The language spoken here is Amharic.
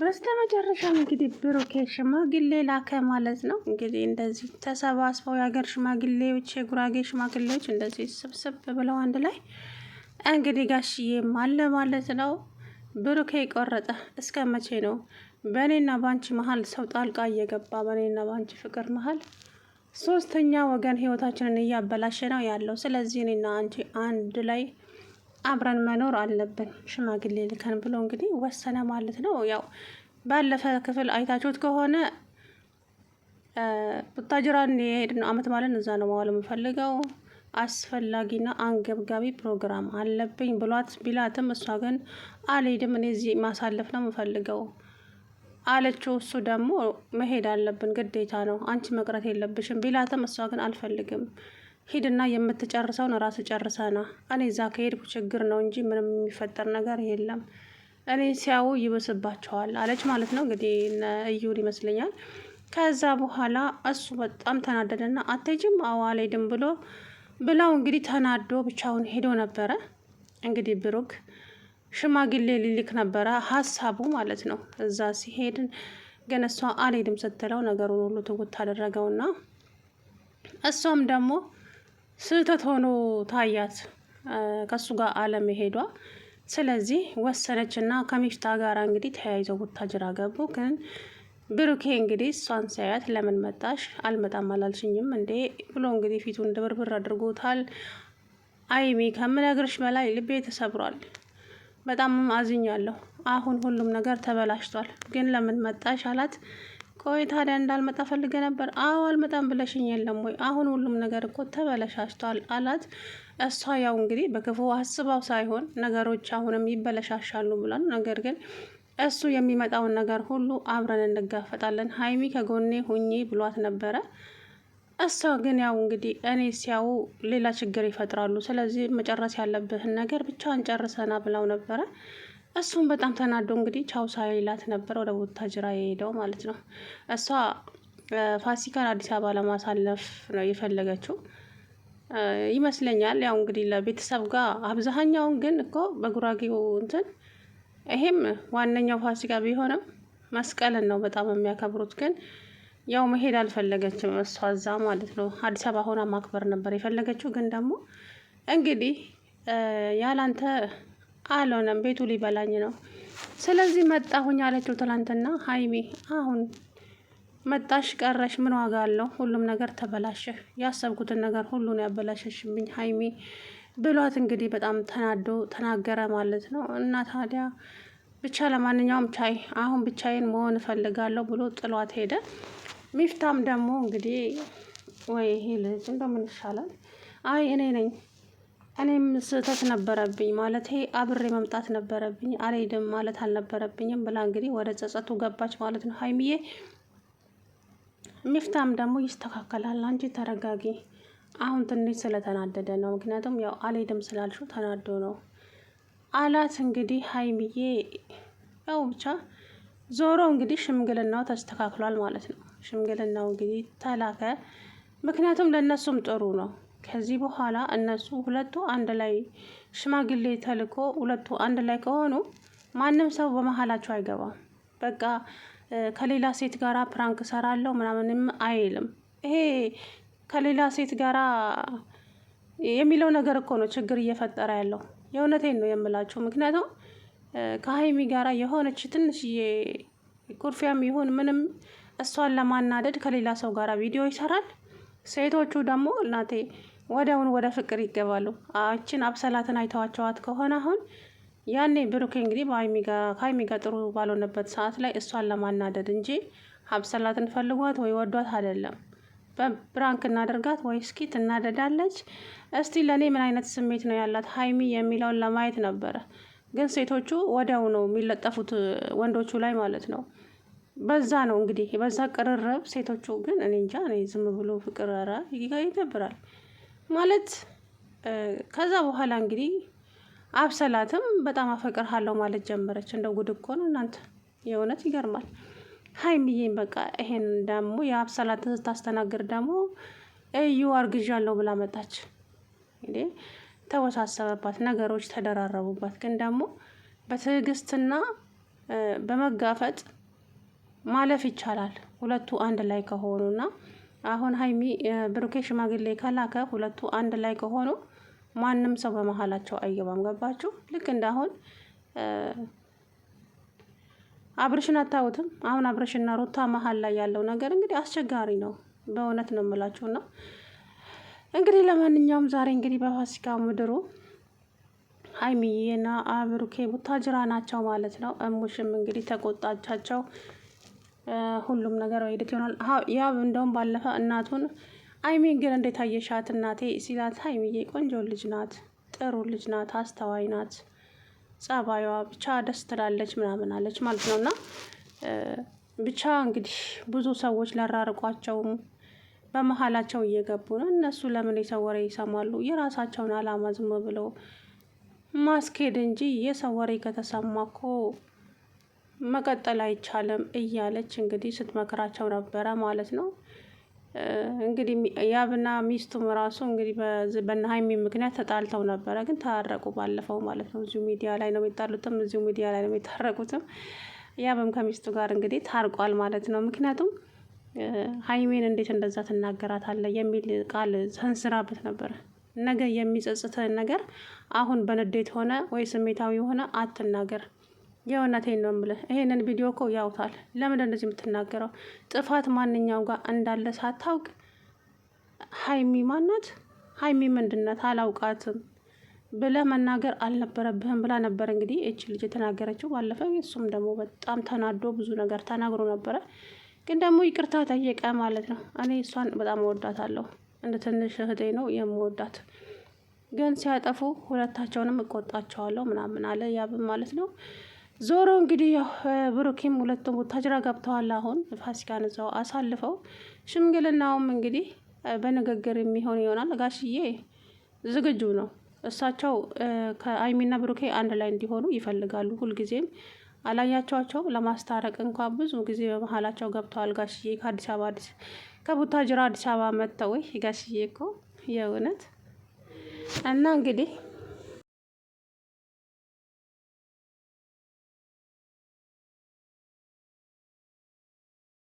በስተመጨረሻም እንግዲህ ብሩኬ ሽማግሌ ላከ ማለት ነው። እንግዲህ እንደዚህ ተሰባስበው የሀገር ሽማግሌዎች፣ የጉራጌ ሽማግሌዎች እንደዚህ ስብስብ ብለው አንድ ላይ እንግዲህ ጋሽዬም አለ ማለት ነው። ብሩኬ ቆረጠ። እስከ መቼ ነው በእኔና ባንቺ መሀል ሰው ጣልቃ እየገባ በእኔና ባንቺ ፍቅር መሀል ሶስተኛ ወገን ህይወታችንን እያበላሸ ነው ያለው። ስለዚህ እኔና አንቺ አንድ ላይ አብረን መኖር አለብን ሽማግሌ ልከን ብሎ እንግዲህ ወሰነ ማለት ነው። ያው ባለፈ ክፍል አይታችሁት ከሆነ ቡታጅራን የሄድነው አመት ማለት እዛ ነው መዋል የምፈልገው አስፈላጊና አንገብጋቢ ፕሮግራም አለብኝ ብሏት ቢላትም እሷ ግን አልሄድም እኔ እዚህ ማሳለፍ ነው የምፈልገው አለችው። እሱ ደግሞ መሄድ አለብን ግዴታ ነው አንቺ መቅረት የለብሽም ቢላትም እሷ ግን አልፈልግም ሂድና የምትጨርሰውን ራስ ጨርሰና እኔ እዛ ከሄድኩ ችግር ነው እንጂ ምንም የሚፈጠር ነገር የለም እኔ ሲያዩ ይብስባቸዋል አለች ማለት ነው። እንግዲህ እዩን ይመስለኛል። ከዛ በኋላ እሱ በጣም ተናደደና አትሄጂም? አዎ አልሄድም ብለው እንግዲህ ተናዶ ብቻውን ሄዶ ነበረ። እንግዲህ ብሩክ ሽማግሌ ሊልክ ነበረ ሀሳቡ ማለት ነው። እዛ ሲሄድ ግን እሷ አልሄድም ስትለው ነገሩን ሁሉ ትውት አደረገውና እሷም ደግሞ ስህተት ሆኖ ታያት ከሱ ጋር አለመሄዷ። ስለዚህ ወሰነችና ከሚፍታ ጋር እንግዲህ ተያይዘው ቡታጅራ ገቡ። ግን ብሩኬ እንግዲህ እሷን ሳያት ለምን መጣሽ አልመጣም አላልሽኝም እንዴ ብሎ እንግዲህ ፊቱን ድብርብር አድርጎታል። አይሚ ከምነግርሽ በላይ ልቤ ተሰብሯል፣ በጣም አዝኛለሁ። አሁን ሁሉም ነገር ተበላሽቷል። ግን ለምን መጣሽ አላት። ቆይ ታዲያ እንዳልመጣ ፈልገ ነበር? አዎ አልመጣም ብለሽኝ የለም ወይ? አሁን ሁሉም ነገር እኮ ተበለሻሽቷል አላት። እሷ ያው እንግዲህ በክፉ አስባው ሳይሆን ነገሮች አሁንም ይበለሻሻሉ ብሏል። ነገር ግን እሱ የሚመጣውን ነገር ሁሉ አብረን እንጋፈጣለን ሀይሚ ከጎኔ ሁኚ ብሏት ነበረ። እሷ ግን ያው እንግዲህ እኔ ሲያው ሌላ ችግር ይፈጥራሉ፣ ስለዚህ መጨረስ ያለብህን ነገር ብቻዋን ጨርሰና ብለው ነበረ። እሱም በጣም ተናዶ እንግዲህ ቻው ሳይላት ነበር ወደ ቡታጅራ የሄደው ማለት ነው። እሷ ፋሲካን አዲስ አበባ ለማሳለፍ ነው የፈለገችው ይመስለኛል። ያው እንግዲህ ለቤተሰብ ጋር አብዛኛውን ግን እኮ በጉራጌው እንትን ይሄም ዋነኛው ፋሲካ ቢሆንም መስቀልን ነው በጣም የሚያከብሩት። ግን ያው መሄድ አልፈለገችም እሷ እዛ ማለት ነው። አዲስ አበባ ሆና ማክበር ነበር የፈለገችው። ግን ደግሞ እንግዲህ ያላንተ አልሆነም ቤቱ ሊበላኝ ነው፣ ስለዚህ መጣሁኝ አለችው ትላንትና ሀይሚ። አሁን መጣሽ ቀረሽ ምን ዋጋ አለው? ሁሉም ነገር ተበላሸ። ያሰብኩትን ነገር ሁሉ ነው ያበላሸሽብኝ ሀይሚ ብሏት እንግዲህ በጣም ተናዶ ተናገረ ማለት ነው። እና ታዲያ ብቻ ለማንኛውም ቻይ አሁን ብቻዬን መሆን እፈልጋለሁ ብሎ ጥሏት ሄደ። ሚፍታም ደግሞ እንግዲህ ወይ ይሄ ልጅ እንደምን ይሻላል፣ አይ እኔ ነኝ እኔም ስህተት ነበረብኝ ማለት አብሬ መምጣት ነበረብኝ አልሄድም ማለት አልነበረብኝም ብላ እንግዲህ ወደ ጸጸቱ ገባች ማለት ነው ሀይሚዬ። ሚፍታም ደግሞ ይስተካከላል አንቺ ተረጋጊ፣ አሁን ትንሽ ስለተናደደ ነው፣ ምክንያቱም ያው አልሄድም ስላልሽው ተናዶ ነው አላት። እንግዲህ ሀይሚዬ ያው ብቻ ዞሮ እንግዲህ ሽምግልናው ተስተካክሏል ማለት ነው። ሽምግልናው እንግዲህ ተላከ፣ ምክንያቱም ለእነሱም ጥሩ ነው። ከዚህ በኋላ እነሱ ሁለቱ አንድ ላይ ሽማግሌ ተልኮ ሁለቱ አንድ ላይ ከሆኑ ማንም ሰው በመሀላቸው አይገባም። በቃ ከሌላ ሴት ጋራ ፕራንክ ሰራለሁ ምናምንም አይልም። ይሄ ከሌላ ሴት ጋራ የሚለው ነገር እኮ ነው ችግር እየፈጠረ ያለው። የእውነቴን ነው የምላችሁ። ምክንያቱም ከሀይሚ ጋራ የሆነች ትንሽዬ ኩርፊያም ይሁን ምንም እሷን ለማናደድ ከሌላ ሰው ጋራ ቪዲዮ ይሰራል። ሴቶቹ ደግሞ እናቴ ወዲያውን ወደ ፍቅር ይገባሉ። አችን አብሰላትን አይተዋቸዋት ከሆነ አሁን ያኔ ብሩኬ እንግዲህ ከሀይሚ ጋር ጥሩ ባልሆነበት ሰዓት ላይ እሷን ለማናደድ እንጂ አብሰላትን ፈልጓት ወይ ወዷት አይደለም። በብራንክ እናደርጋት ወይ እስኪ ትናደዳለች፣ እስቲ ለእኔ ምን አይነት ስሜት ነው ያላት ሀይሚ የሚለውን ለማየት ነበረ። ግን ሴቶቹ ወዲያው ነው የሚለጠፉት ወንዶቹ ላይ ማለት ነው። በዛ ነው እንግዲህ በዛ ቅርርብ ሴቶቹ ግን እኔ እንጃ እኔ ዝም ብሎ ፍቅር ይደብራል ማለት። ከዛ በኋላ እንግዲህ አብሰላትም በጣም አፈቅርሃለሁ ማለት ጀመረች። እንደ ጉድ እኮ ነው እናንተ፣ የእውነት ይገርማል። ሀይሚዬን በቃ ይሄን ደግሞ የአብሰላትን ስታስተናግድ ደግሞ እዩ አርግዣለሁ ብላ መጣች። እንዴ ተወሳሰበባት፣ ነገሮች ተደራረቡባት። ግን ደግሞ በትዕግስትና በመጋፈጥ ማለፍ ይቻላል ሁለቱ አንድ ላይ ከሆኑና አሁን ሀይሚ ብሩኬ ሽማግሌ ከላከ ሁለቱ አንድ ላይ ከሆኑ ማንም ሰው በመሀላቸው አይገባም። ገባችሁ? ልክ እንዳሁን አብርሽን አታዩትም? አሁን አብርሽና ሩታ መሀል ላይ ያለው ነገር እንግዲህ አስቸጋሪ ነው። በእውነት ነው የምላችሁና እንግዲህ ለማንኛውም ዛሬ እንግዲህ በፋሲካ ምድሩ ሀይሚዬና ብሩኬ ቡታጅራ ናቸው ማለት ነው። እሙሽም እንግዲህ ተቆጣቻቸው። ሁሉም ነገር ወይደት ይሆናል። ያብ እንደውም ባለፈ እናቱን ሀይሚን ግን እንዴት አየሻት እናቴ ሲላት፣ ሀይሚዬ ቆንጆ ልጅ ናት፣ ጥሩ ልጅ ናት፣ አስተዋይ ናት፣ ጸባዩዋ ብቻ ደስ ትላለች ምናምን አለች ማለት ነው። እና ብቻ እንግዲህ ብዙ ሰዎች ላራርቋቸውም በመሀላቸው እየገቡ ነው። እነሱ ለምን የሰው ወሬ ይሰማሉ? የራሳቸውን አላማ ዝም ብለው ማስኬድ እንጂ የሰው ወሬ ከተሰማ እኮ መቀጠል አይቻልም እያለች እንግዲህ ስትመክራቸው ነበረ ማለት ነው። እንግዲህ ያብና ሚስቱም ራሱ እንግዲህ በእነ ሀይሚ ምክንያት ተጣልተው ነበረ፣ ግን ታረቁ ባለፈው ማለት ነው። እዚሁ ሚዲያ ላይ ነው የሚጣሉትም፣ እዚሁ ሚዲያ ላይ ነው የሚታረቁትም። ያብም ከሚስቱ ጋር እንግዲህ ታርቋል ማለት ነው። ምክንያቱም ሀይሜን እንዴት እንደዛ ትናገራታለህ የሚል ቃል ሰንዝራበት ነበረ። ነገ የሚጸጽትህን ነገር አሁን በንዴት ሆነ ወይ ስሜታዊ ሆነ አትናገር። የእውነቴን ነው የምልህ። ይሄንን ቪዲዮ እኮ ያውታል። ለምንድን እንደዚህ የምትናገረው? ጥፋት ማንኛው ጋር እንዳለ ሳታውቅ ሀይሚ ማናት? ሀይሚ ምንድነት? አላውቃትም ብለህ መናገር አልነበረብህም ብላ ነበር እንግዲህ እቺ ልጅ የተናገረችው ባለፈ። እሱም ደግሞ በጣም ተናዶ ብዙ ነገር ተናግሮ ነበረ። ግን ደግሞ ይቅርታ ጠየቀ ማለት ነው። እኔ እሷን በጣም እወዳታለሁ፣ እንደ ትንሽ እህቴ ነው የምወዳት። ግን ሲያጠፉ ሁለታቸውንም እቆጣቸዋለሁ ምናምን አለ ያብም ማለት ነው። ዞሮ እንግዲህ ብሩኬም ሁለቱም ቡታጅራ ገብተዋል። አሁን ፋሲካን እዛው አሳልፈው ሽምግልናውም እንግዲህ በንግግር የሚሆን ይሆናል። ጋሽዬ ዝግጁ ነው። እሳቸው ከሀይሚና ብሩኬ አንድ ላይ እንዲሆኑ ይፈልጋሉ። ሁልጊዜም አላያቸዋቸው ለማስታረቅ እንኳን ብዙ ጊዜ በመሀላቸው ገብተዋል። ጋሽዬ ከአዲስ አበባ ከቡታጅራ አዲስ አበባ መጥተው ጋሽዬ እኮ የእውነት እና እንግዲህ